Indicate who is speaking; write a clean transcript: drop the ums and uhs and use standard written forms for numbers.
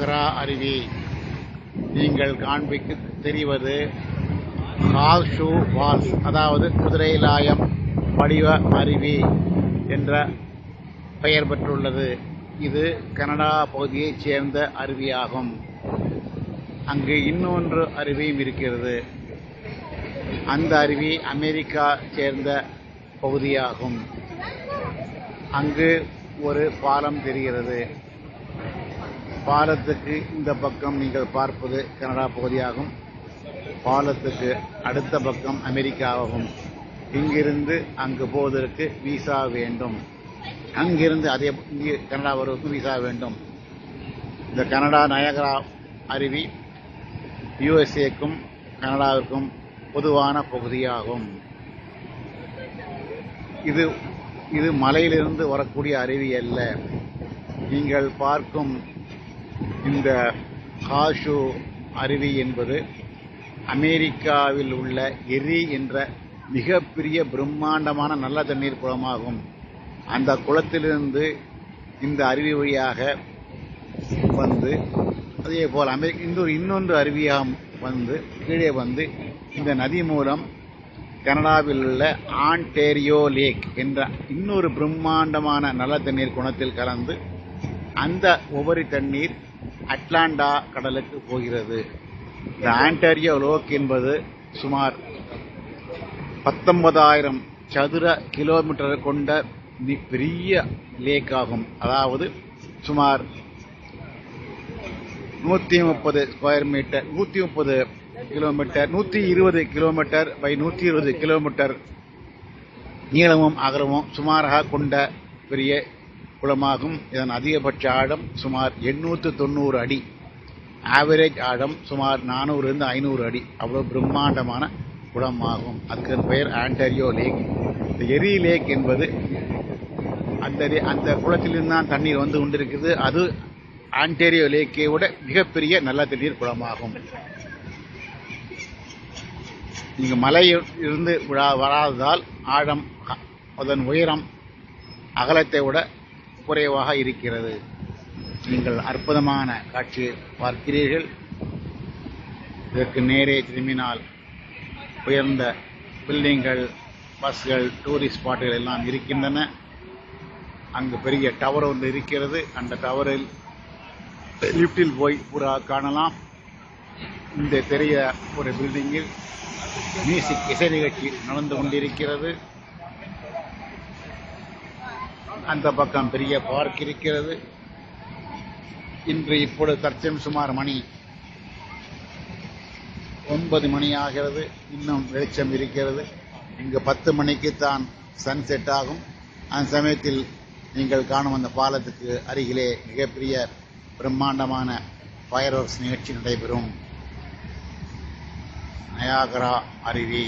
Speaker 1: Niagara அருவி. நீங்கள் காண்பிக்க தெரிவது ஹார்ஸ்ஷூ ஃபால்ஸ், அதாவது குதிரைலாயம் வடிவ அருவி என்ற பெயர் பெற்றுள்ளது. இது கனடா பகுதியைச் சேர்ந்த அருவியாகும். அங்கு இன்னொன்று அருவியும் இருக்கிறது. அந்த அருவி அமெரிக்கா சேர்ந்த பகுதியாகும். அங்கு ஒரு பாலம் தெரிகிறது. பாலத்துக்கு இந்த பக்கம் நீங்கள் பார்ப்பது கனடா பகுதியாகும். பாலத்துக்கு அடுத்த பக்கம் அமெரிக்காவாகும். இங்கிருந்து அங்கு போவதற்கு விசா வேண்டும். அங்கிருந்து இங்கே கனடா வருவதற்கு விசா வேண்டும். இந்த கனடா நயாகரா அருவி யுஎஸ்ஏக்கும் கனடாவிற்கும் பொதுவான பகுதியாகும். இது மலையிலிருந்து வரக்கூடிய அருவி அல்ல. நீங்கள் பார்க்கும் இந்த ஹார்ஸ்ஷூ அருவி என்பது அமெரிக்காவில் உள்ள எரி என்ற மிகப்பெரிய பிரம்மாண்டமான நல்ல தண்ணீர் குளமாகும். அந்த குளத்திலிருந்து இந்த அருவி வழியாக வந்து அதே போல் இன்னொன்று அருவியாக வந்து கீழே வந்து இந்த நதி மூலம் கனடாவில் உள்ள ஆன்டேரியோ லேக் என்ற இன்னொரு பிரம்மாண்டமான நல்ல தண்ணீர் குளத்தில் கலந்து அந்த உபரி தண்ணீர் அட்லாண்டா கடலுக்கு போகிறது. இந்த ஆன்டேரியோ லேக் என்பது சுமார் 19,000 சதுர கிலோமீட்டர் கொண்ட பெரிய லேக் ஆகும். அதாவது சுமார் 130 square metre, 130 kilometre, 120 kilometre by 120 kilometre நீளமும் அகலமும் சுமாராக கொண்ட பெரிய குளமாகும். இதன் அதிகபட்ச ஆழம் சுமார் 890 அடி. ஆவரேஜ் ஆழம் சுமார் 400 to 500 அடி. அவ்வளவு பிரம்மாண்டமான குளமாகும். அதுக்கு பெயர் ஆன்டேரியோ லேக். இந்த எரி லேக் என்பது அந்த குளத்திலிருந்து தான் தண்ணீர் வந்து கொண்டிருக்கிறது. அது ஆன்டேரியோ லேக்கை விட மிகப்பெரிய நல்ல தண்ணீர் குளமாகும். இங்கு மலையில் இருந்து வராததால் ஆழம், அதன் உயரம் அகலத்தை விட குறைவாக இருக்கிறது. நீங்கள் அற்புதமான காட்சியை பார்க்கிறீர்கள். இதற்கு நேரே திரும்பினால் உயர்ந்த பில்டிங்கள், பஸ்கள், டூரிஸ்ட் ஸ்பாட்டுகள் எல்லாம் இருக்கின்றன. அங்கு பெரிய டவர் ஒன்று இருக்கிறது. அந்த டவரில் லிப்டில் போய் பூரா காணலாம். இந்த பெரிய ஒரு பில்டிங்கில் மியூசிக் இசை நிகழ்ச்சி நடந்து கொண்டிருக்கிறது. அந்த பக்கம் பெரிய பார்க் இருக்கிறது. இப்பொழுது தற்சமயம் சுமார் மணி 9 மணி ஆகிறது. இன்னும் வெளிச்சம் இருக்கிறது. இங்கு 10 மணிக்கு தான் சன்செட் ஆகும். அந்த சமயத்தில் நீங்கள் காணும் அந்த பாலத்துக்கு அருகிலே மிகப்பெரிய பிரம்மாண்டமான ஃபயர் ஒர்க்ஸ் நிகழ்ச்சி நடைபெறும். நயாகரா அருவி.